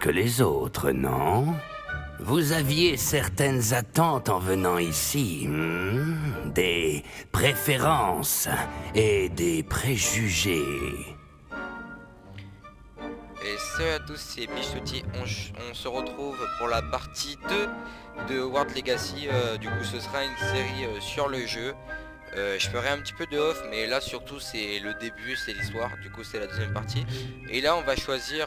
que les autres, non? Vous aviez certaines attentes en venant ici, des préférences et des préjugés. Et salut à tous, c'est Bichouti. On se retrouve pour la partie 2 de Hogwarts Legacy. Du coup, ce sera une série sur le jeu. Je ferai un petit peu de off, mais là surtout c'est le début, c'est l'histoire. Du coup, c'est la deuxième partie. Et là, on va choisir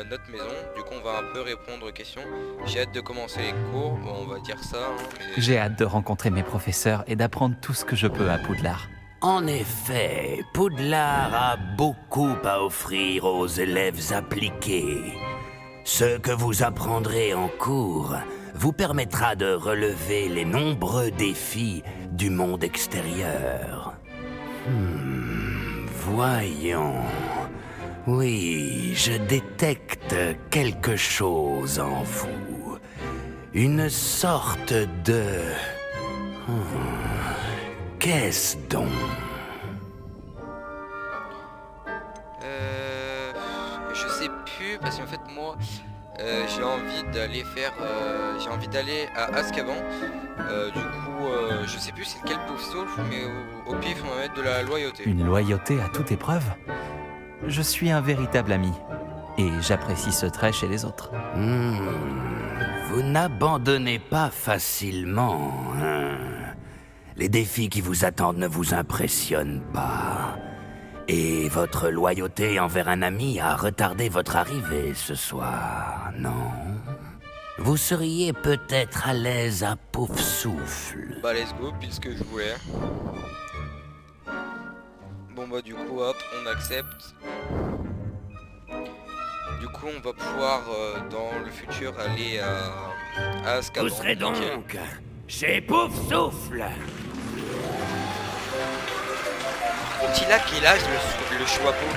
notre maison. Du coup, on va un peu répondre aux questions. J'ai hâte de commencer les cours. Bon, on va dire ça. Mais... J'ai hâte de rencontrer mes professeurs et d'apprendre tout ce que je peux à Poudlard. En effet, Poudlard a beaucoup à offrir aux élèves appliqués. Ce que vous apprendrez en cours vous permettra de relever les nombreux défis du monde extérieur. Voyons. Oui, je détecte quelque chose en vous. Une sorte de... Qu'est-ce donc? Je sais plus parce qu'en fait moi j'ai envie d'aller faire j'ai envie d'aller à Azkaban. Du coup je sais plus c'est lequel Pouf Souffle, mais au pif on va mettre de la loyauté. Une loyauté à toute épreuve? Je suis un véritable ami et j'apprécie ce trait chez les autres. Vous n'abandonnez pas facilement, hein? Les défis qui vous attendent ne vous impressionnent pas. Et votre loyauté envers un ami a retardé votre arrivée ce soir, non? Vous seriez peut-être à l'aise à Pouf Souffle. Bah let's go, pile ce que je voulais. Bon bah du coup hop, on accepte. Du coup on va pouvoir dans le futur aller à Azkaban. Vous serez donc chez Pouf Souffle. Petit là quel âge le Choixpeau?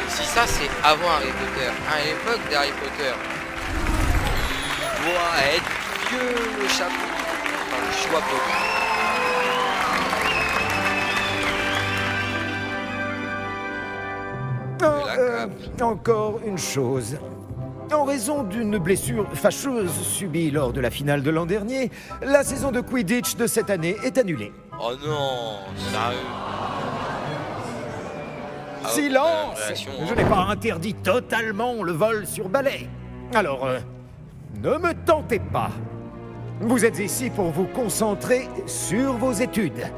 Si ça c'est avant Harry Potter, à l'époque d'Harry Potter, il doit être vieux le chapeau, enfin le Choixpeau. Encore une chose. En raison d'une blessure fâcheuse subie lors de la finale de l'an dernier, la saison de Quidditch de cette année est annulée. Oh non, sérieux? Silence! Je n'ai pas interdit totalement le vol sur balai. Alors, ne me tentez pas. Vous êtes ici pour vous concentrer sur vos études.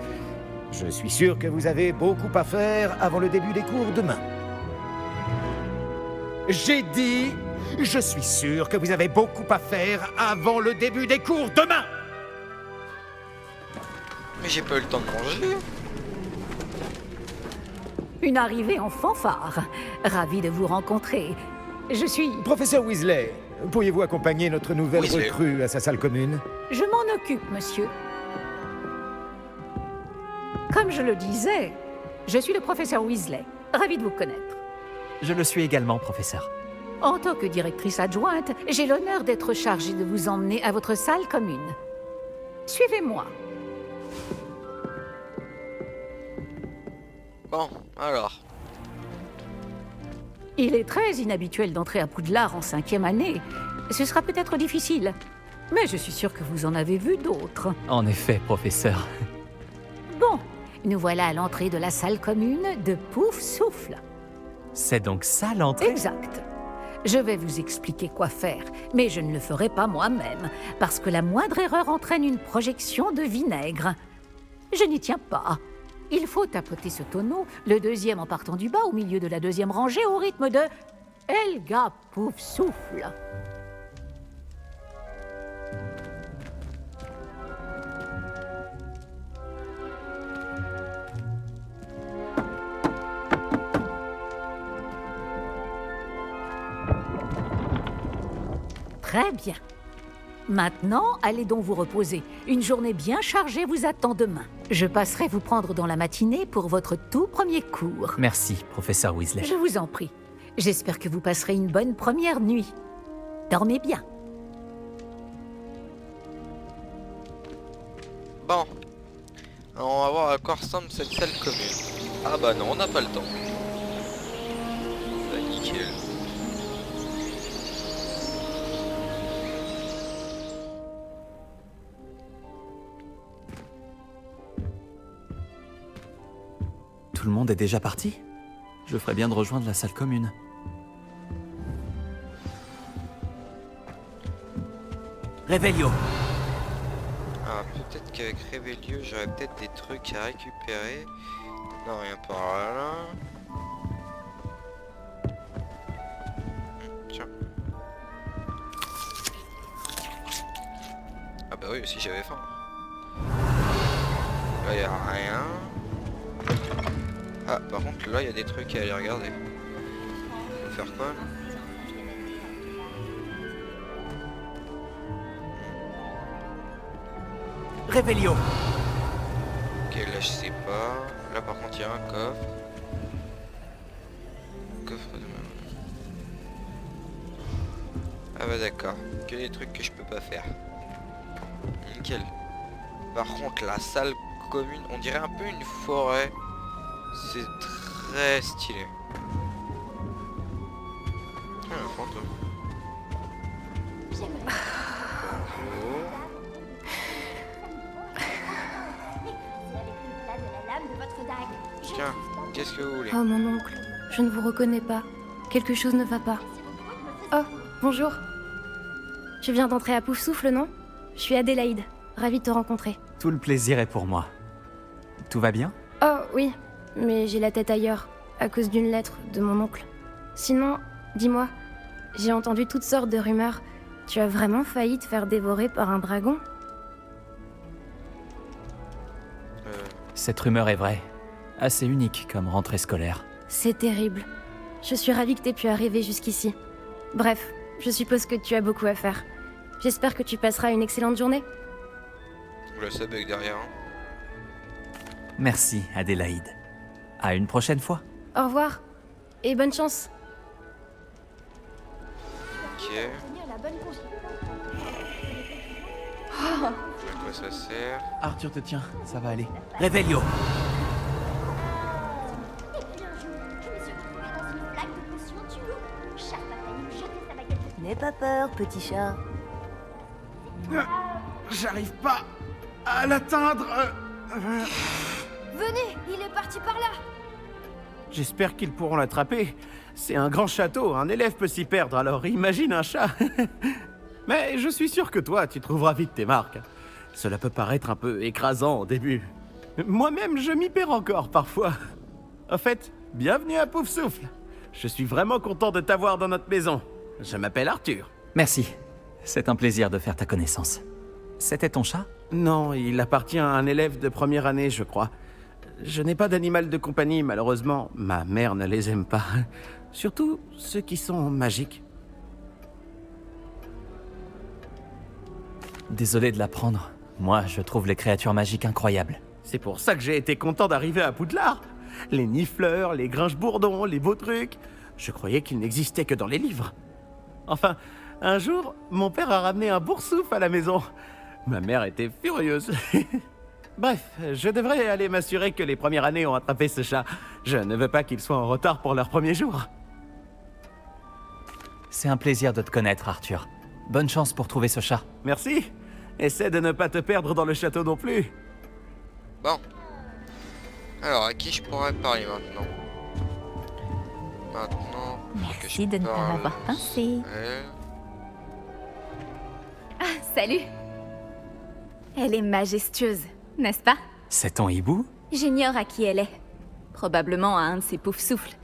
Je suis sûr que vous avez beaucoup à faire avant le début des cours demain. J'ai dit, je suis sûr que vous avez beaucoup à faire avant le début des cours demain. Mais j'ai pas eu le temps de manger. Une arrivée en fanfare. Ravi de vous rencontrer. Je suis... Professeur Weasley, pourriez-vous accompagner notre nouvelle Weasley. recrue à sa salle commune? Je m'en occupe, monsieur. Comme je le disais, je suis le professeur Weasley. Ravi de vous connaître. Je le suis également, professeur. En tant que directrice adjointe, j'ai l'honneur d'être chargée de vous emmener à votre salle commune. Suivez-moi. Bon, alors. Il est très inhabituel d'entrer à Poudlard en 5e année. Ce sera peut-être difficile, mais je suis sûre que vous en avez vu d'autres. En effet, professeur. Bon, nous voilà à l'entrée de la salle commune de Pouf Souffle. C'est donc ça l'entrée? Exact. Je vais vous expliquer quoi faire, mais je ne le ferai pas moi-même, parce que la moindre erreur entraîne une projection de vinaigre. Je n'y tiens pas. Il faut tapoter ce tonneau, le deuxième en partant du bas, au milieu de la deuxième rangée, au rythme de Helga Pouf Souffle. Très bien. Maintenant, allez donc vous reposer. Une journée bien chargée vous attend demain. Je passerai vous prendre dans la matinée pour votre tout premier cours. Merci, professeur Weasley. Je vous en prie. J'espère que vous passerez une bonne première nuit. Dormez bien. Bon. Alors, on va voir à quoi ressemble cette salle commune. Ah bah non, on n'a pas le temps. Bah nickel. Tout le monde est déjà parti? Je ferais bien de rejoindre la salle commune. Réveillon. Ah, peut-être qu'avec Réveilleux, j'aurais peut-être des trucs à récupérer. Non, rien par là. Tiens. Ah bah oui, aussi j'avais faim. Là, y a rien. Ah, par contre, là, il y a des trucs à aller regarder. Faut faire quoi, là? Réveillon. Ok, là, je sais pas. Là, par contre, il y a un coffre. Coffre de main. Ah bah d'accord. Que des trucs que je peux pas faire. Nickel. Par contre, la salle commune, on dirait un peu une forêt. C'est très stylé. Ah, un fantôme. Bonjour. Tiens, qu'est-ce que vous voulez? Oh mon oncle, je ne vous reconnais pas. Quelque chose ne va pas. Oh, bonjour. Je viens d'entrer à Poufsouffle, non? Je suis Adélaïde, ravie de te rencontrer. Tout le plaisir est pour moi. Tout va bien? Oh oui, mais j'ai la tête ailleurs, à cause d'une lettre de mon oncle. Sinon, dis-moi, j'ai entendu toutes sortes de rumeurs. Tu as vraiment failli te faire dévorer par un dragon? Cette rumeur est vraie. Assez unique comme rentrée scolaire. C'est terrible. Je suis ravie que t'aies pu arriver jusqu'ici. Bref, je suppose que tu as beaucoup à faire. J'espère que tu passeras une excellente journée. Oula, ça bug derrière. Hein. Merci, Adélaïde. À une prochaine fois. Au revoir, et bonne chance. Ok. À quoi ça sert? Arthur te tient, ça va aller. Réveillon. N'aie pas peur, petit chat. J'arrive pas à l'atteindre. Venez, il est parti par là. J'espère qu'ils pourront l'attraper. C'est un grand château, un élève peut s'y perdre, alors imagine un chat. Mais je suis sûr que toi, tu trouveras vite tes marques. Cela peut paraître un peu écrasant au début. Moi-même, je m'y perds encore parfois. En fait, bienvenue à Poufsouffle. Je suis vraiment content de t'avoir dans notre maison. Je m'appelle Arthur. Merci. C'est un plaisir de faire ta connaissance. C'était ton chat? Non, il appartient à un élève de première année, je crois. Je n'ai pas d'animal de compagnie, malheureusement. Ma mère ne les aime pas. Surtout ceux qui sont magiques. Désolé de l'apprendre. Moi, je trouve les créatures magiques incroyables. C'est pour ça que j'ai été content d'arriver à Poudlard. Les nifleurs, les grinche-bourdons, les beaux trucs. Je croyais qu'ils n'existaient que dans les livres. Enfin, un jour, mon père a ramené un boursouf à la maison. Ma mère était furieuse. Bref, je devrais aller m'assurer que les premières années ont attrapé ce chat. Je ne veux pas qu'ils soient en retard pour leur premier jour. C'est un plaisir de te connaître, Arthur. Bonne chance pour trouver ce chat. Merci. Essaie de ne pas te perdre dans le château non plus. Bon. Alors, à qui je pourrais parler maintenant? Merci de ne pas m'avoir pincé. Ah, salut. Elle est majestueuse, n'est-ce pas? C'est ton hibou? J'ignore à qui elle est. Probablement à un de ses Poufsouffles.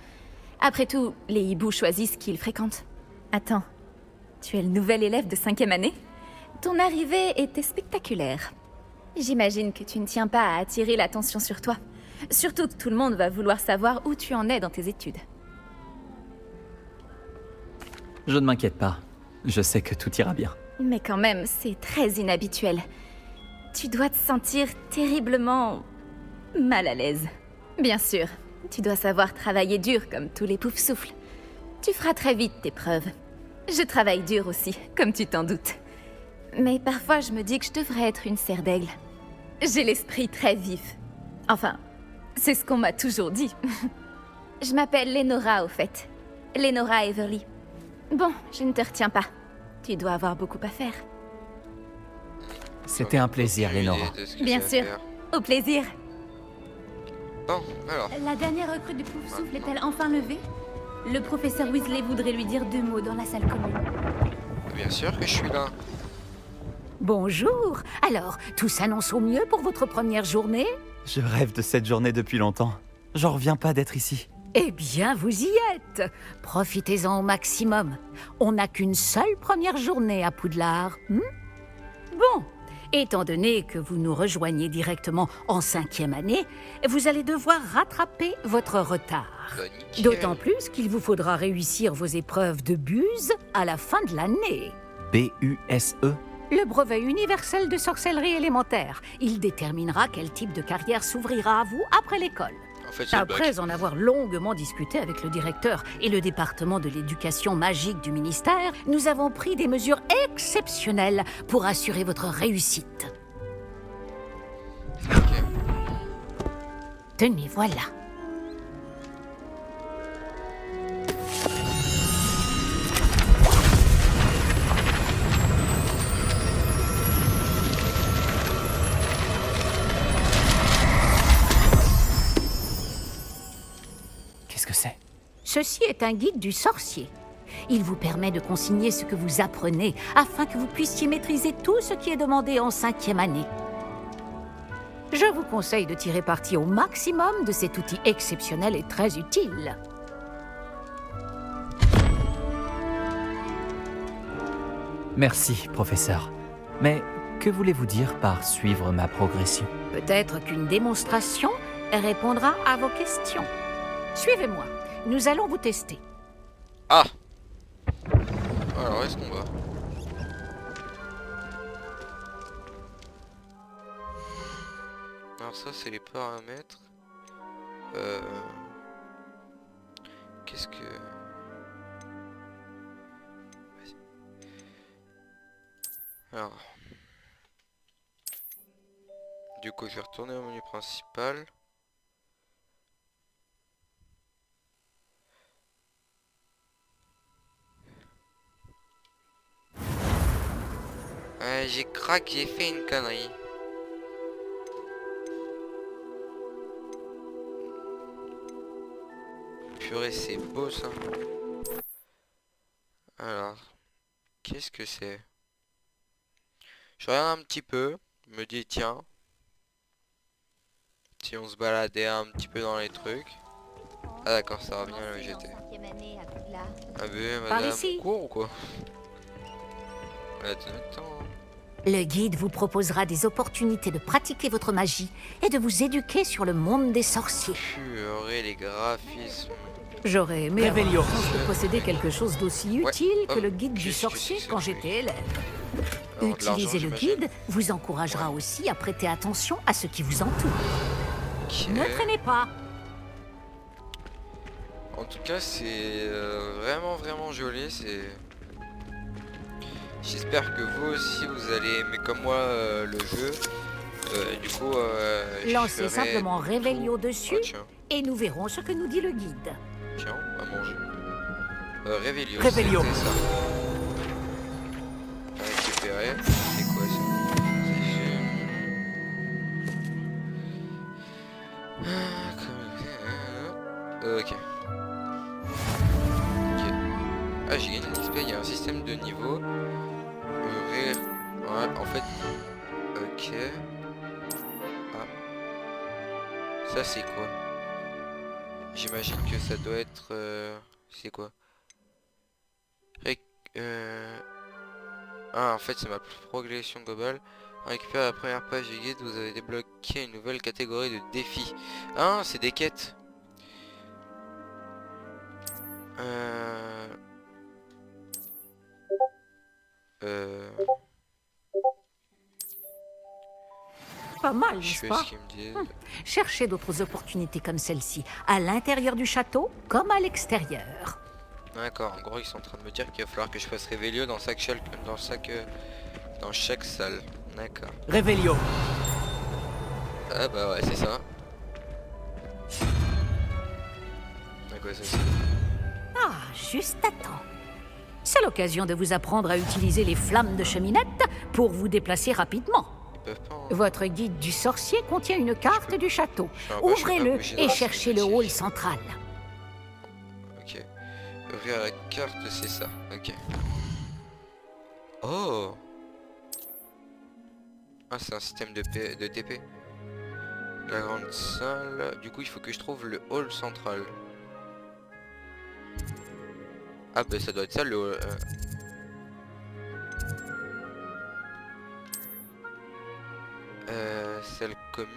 Après tout, les hiboux choisissent qui ils fréquentent. Attends, tu es le nouvel élève de 5e année? Ton arrivée était spectaculaire. J'imagine que tu ne tiens pas à attirer l'attention sur toi. Surtout que tout le monde va vouloir savoir où tu en es dans tes études. Je ne m'inquiète pas. Je sais que tout ira bien. Mais quand même, c'est très inhabituel. Tu dois te sentir terriblement mal à l'aise. Bien sûr, tu dois savoir travailler dur comme tous les Poufsouffles. Tu feras très vite tes preuves. Je travaille dur aussi, comme tu t'en doutes. Mais parfois, je me dis que je devrais être une serre d'aigle. J'ai l'esprit très vif. Enfin, c'est ce qu'on m'a toujours dit. Je m'appelle Lénora, au fait. Lénora Everly. Bon, je ne te retiens pas. Tu dois avoir beaucoup à faire. C'était un plaisir, Lénora. Bien sûr. Au plaisir. Bon, alors. La dernière recrue de Poufsouffle est-elle enfin levée? Le professeur Weasley voudrait lui dire 2 mots dans la salle commune. Bien sûr que je suis là. Bonjour. Alors, tout s'annonce au mieux pour votre première journée? Je rêve de cette journée depuis longtemps. J'en reviens pas d'être ici. Eh bien, vous y êtes. Profitez-en au maximum. On n'a qu'une seule première journée à Poudlard. Bon, étant donné que vous nous rejoignez directement en 5e année, vous allez devoir rattraper votre retard. Bah, nickel. D'autant plus qu'il vous faudra réussir vos épreuves de buse à la fin de l'année. B-U-S-E. Le brevet universel de sorcellerie élémentaire. Il déterminera quel type de carrière s'ouvrira à vous après l'école. En fait, c'est le bac. Après en avoir longuement discuté avec le directeur et le département de l'éducation magique du ministère, nous avons pris des mesures exceptionnelles pour assurer votre réussite. Ok. Tenez, voilà. Qu'est-ce que c'est? Ceci est un guide du sorcier. Il vous permet de consigner ce que vous apprenez afin que vous puissiez maîtriser tout ce qui est demandé en 5e année. Je vous conseille de tirer parti au maximum de cet outil exceptionnel et très utile. Merci, professeur. Mais que voulez-vous dire par suivre ma progression? Peut-être qu'une démonstration répondra à vos questions. Suivez-moi, nous allons vous tester. Ah. Alors, où est-ce qu'on va? Alors ça, c'est les paramètres. Qu'est-ce que... Vas-y. Alors... Du coup, je vais retourner au menu principal. J'ai craqué, j'ai fait une connerie. Purée, c'est beau ça. Alors, qu'est-ce que c'est? Je regarde un petit peu, me dis tiens, si on se baladait un petit peu dans les trucs. Ah d'accord, ça revient là où j'étais. Ah ben madame, ici. cours ou quoi? Attends. Le guide vous proposera des opportunités de pratiquer votre magie et de vous éduquer sur le monde des sorciers. Purée, les graphismes. J'aurais aimé Réveillon. avoir la chance de posséder quelque chose d'aussi Ouais. utile que Oh, le guide du qu'est-ce que sorcier c'est quand que ça? j'étais élève. Alors, de l'argent, Utiliser le j'imagine. guide vous encouragera aussi à prêter attention à ce qui vous entoure. Ok. Ne traînez pas. En tout cas, c'est vraiment joli. C'est. J'espère que vous aussi vous allez aimer comme moi le jeu. Du coup, je Lancez ferai simplement tout. Réveillon dessus Ah, tiens, et nous verrons ce que nous dit le guide. tiens, à manger. Réveillon. Réveillon. C'était ça. Récupérer. C'est quoi ça? Ok. Ah, j'ai gagné une XP, il y a un système de niveau. Ouais, en fait. Ok. Ah. Ça, c'est quoi? J'imagine que ça doit être. C'est quoi? Ah, en fait, c'est ma progression globale. En récupérant la première page du guide, vous avez débloqué une nouvelle catégorie de défis. Ah, c'est des quêtes. Pas mal, Je n'est-ce fais pas? ce qu'ils me disent. Cherchez d'autres opportunités comme celle-ci, à l'intérieur du château comme à l'extérieur. D'accord, en gros ils sont en train de me dire qu'il va falloir que je fasse Réveillon dans chaque salle. D'accord. Réveillon. Ah bah ouais, c'est ça. À quoi ça sert? Ah, juste à temps. C'est l'occasion de vous apprendre à utiliser les flammes de cheminette pour vous déplacer rapidement. Ils peuvent pas en Votre guide du sorcier contient une carte du château. Enfin, je suis pas Ouvrez-le obligé et de cherchez le vérifier. hall central. Ok. Ouvrir la carte, c'est ça. Ok. Oh. Ah, c'est un système de TP. La grande salle. Du coup, il faut que je trouve le hall central. Ah, bah ça doit être ça le hall. Salle commune.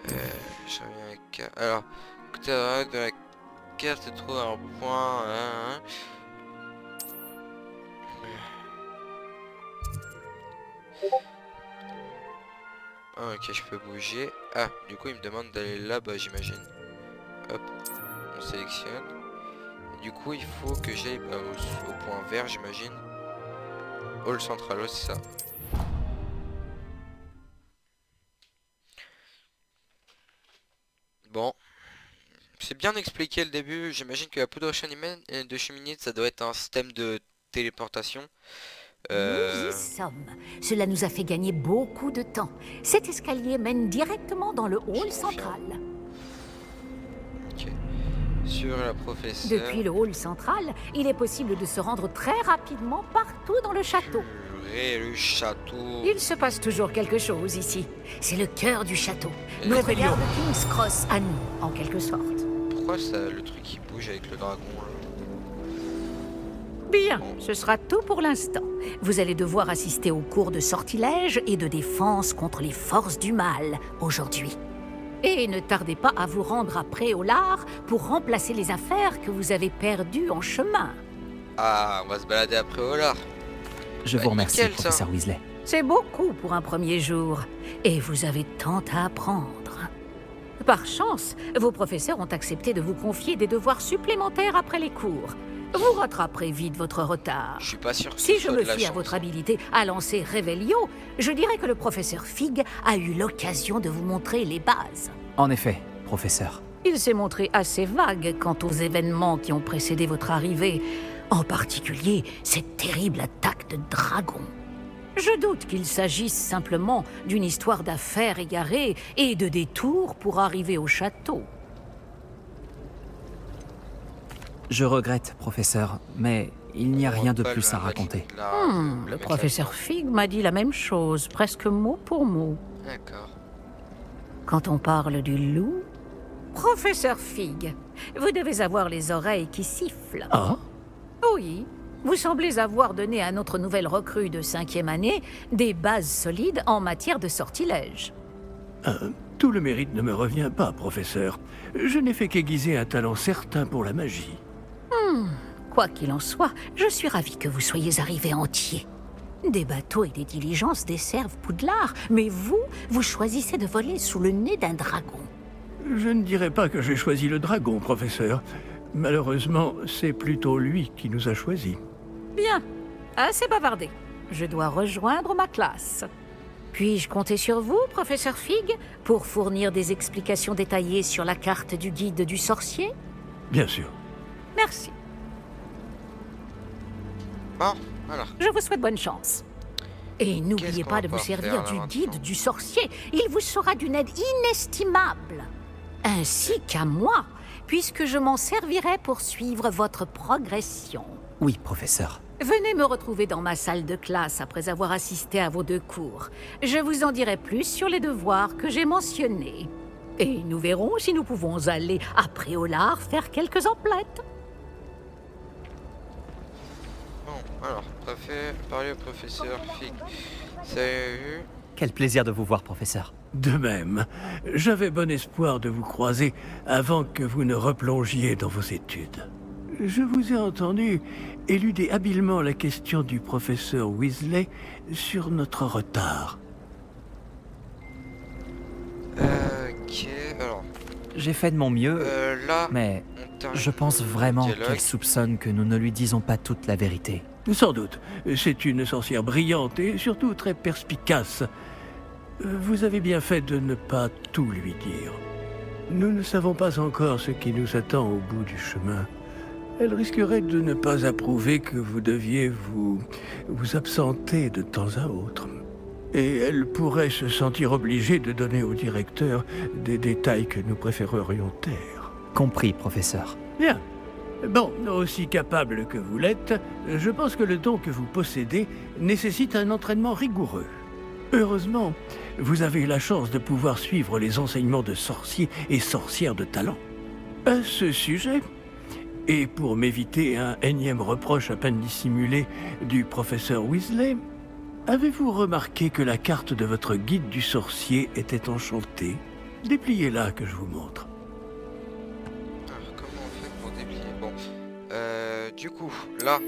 Je reviens à alors, côté droit de la carte se trouve un point. Ah, ok, je peux bouger. Ah, du coup, il me demande d'aller là-bas, j'imagine. Hop, on sélectionne. Et du coup, il faut que j'aille au point vert, j'imagine. Hall central, ouais, c'est ça. Bon. C'est bien expliqué le début. J'imagine que la poudre de cheminée, ça doit être un système de téléportation. Nous y sommes. Cela nous a fait gagner beaucoup de temps. Cet escalier mène directement dans le hall central. Ok. Sur la professeure. Depuis le hall central, il est possible de se rendre très rapidement partout dans le château. Et le château. Il se passe toujours quelque chose ici. C'est le cœur du château. Et Notre gare de King's Cross à nous, en quelque sorte. Pourquoi ça, le truc qui bouge avec le dragon là? Bien, ce sera tout pour l'instant. Vous allez devoir assister aux cours de sortilège et de défense contre les forces du mal aujourd'hui. Et ne tardez pas à vous rendre à Préolard pour remplacer les affaires que vous avez perdues en chemin. Ah, on va se balader après Olar. Je vous remercie, nickel, ça. professeur Weasley. C'est beaucoup pour un premier jour. Et vous avez tant à apprendre. Par chance, vos professeurs ont accepté de vous confier des devoirs supplémentaires après les cours. Vous rattraperez vite votre retard. Je suis pas sûr que Si ce je soit me de la fie à chance. votre habilité à lancer Revelio, je dirais que le professeur Fig a eu l'occasion de vous montrer les bases. En effet, professeur. Il s'est montré assez vague quant aux événements qui ont précédé votre arrivée, en particulier cette terrible attaque de dragon. Je doute qu'il s'agisse simplement d'une histoire d'affaires égarées et de détours pour arriver au château. Je regrette, professeur, mais il n'y a rien de plus à raconter. Le professeur Fig m'a dit la même chose, presque mot pour mot. D'accord. Quand on parle du loup... Professeur Fig, vous devez avoir les oreilles qui sifflent. Ah? Oui, vous semblez avoir donné à notre nouvelle recrue de 5e année des bases solides en matière de sortilège. Tout le mérite ne me revient pas, professeur. Je n'ai fait qu'aiguiser un talent certain pour la magie. Quoi qu'il en soit, je suis ravie que vous soyez arrivé entier. Des bateaux et des diligences desservent Poudlard, mais vous choisissez de voler sous le nez d'un dragon. Je ne dirais pas que j'ai choisi le dragon, professeur. Malheureusement, c'est plutôt lui qui nous a choisis. Bien, assez bavardé. Je dois rejoindre ma classe. Puis-je compter sur vous, professeur Fig, pour fournir des explications détaillées sur la carte du guide du sorcier? Bien sûr. Merci. Bon, alors. Je vous souhaite bonne chance. Et n'oubliez Qu'est-ce qu'on pas va de vous pouvoir servir faire, du là, guide maintenant du sorcier. Il vous sera d'une aide inestimable. Ainsi qu'à moi, puisque je m'en servirai pour suivre votre progression. Oui, professeur. Venez me retrouver dans ma salle de classe après avoir assisté à vos 2 cours. Je vous en dirai plus sur les devoirs que j'ai mentionnés. Et nous verrons si nous pouvons aller à Préolard faire quelques emplettes. Bon, alors, parler au professeur Fig. Salut. Quel plaisir de vous voir, professeur. De même, j'avais bon espoir de vous croiser avant que vous ne replongiez dans vos études. Je vous ai entendu éluder habilement la question du professeur Weasley sur notre retard. Ok, alors. J'ai fait de mon mieux, Là, mais on termine je pense le vraiment dialogue. qu'elle soupçonne que nous ne lui disons pas toute la vérité. Sans doute, c'est une sorcière brillante et surtout très perspicace. Vous avez bien fait de ne pas tout lui dire. Nous ne savons pas encore ce qui nous attend au bout du chemin. Elle risquerait de ne pas approuver que vous deviez vous absenter de temps à autre. Et elle pourrait se sentir obligée de donner au directeur des détails que nous préférerions taire. Compris, professeur. Bien. Bon, aussi capable que vous l'êtes, je pense que le don que vous possédez nécessite un entraînement rigoureux. Heureusement, vous avez la chance de pouvoir suivre les enseignements de sorciers et sorcières de talent. À ce sujet, et pour m'éviter un énième reproche à peine dissimulé du professeur Weasley, avez-vous remarqué que la carte de votre guide du sorcier était enchantée? Dépliez-la que je vous montre. Alors, comment on fait pour déplier? Bon, du coup, là,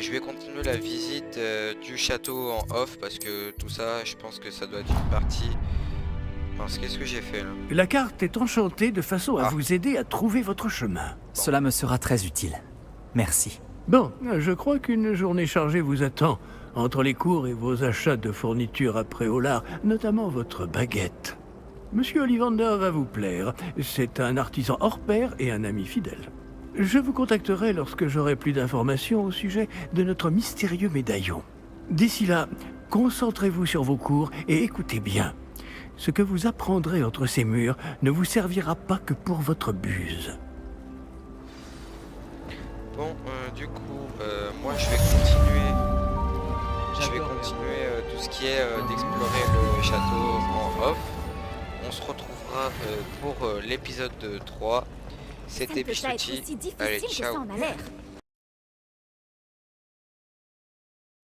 je vais continuer la visite du château en off parce que tout ça, je pense que ça doit être une partie. Parce qu'est-ce que j'ai fait là? La carte est enchantée de façon à vous aider à trouver votre chemin. Cela me sera très utile. Merci. Bon, je crois qu'une journée chargée vous attend, entre les cours et vos achats de fournitures à Préolard, notamment votre baguette. Monsieur Ollivander va vous plaire. C'est un artisan hors pair et un ami fidèle. Je vous contacterai lorsque j'aurai plus d'informations au sujet de notre mystérieux médaillon. D'ici là, concentrez-vous sur vos cours et écoutez bien. Ce que vous apprendrez entre ces murs ne vous servira pas que pour votre buse. Bon, du coup, moi je vais continuer. Tout ce qui est d'explorer le château en off. On se retrouvera pour l'épisode 3. C'était Bichouti. Allez, ciao.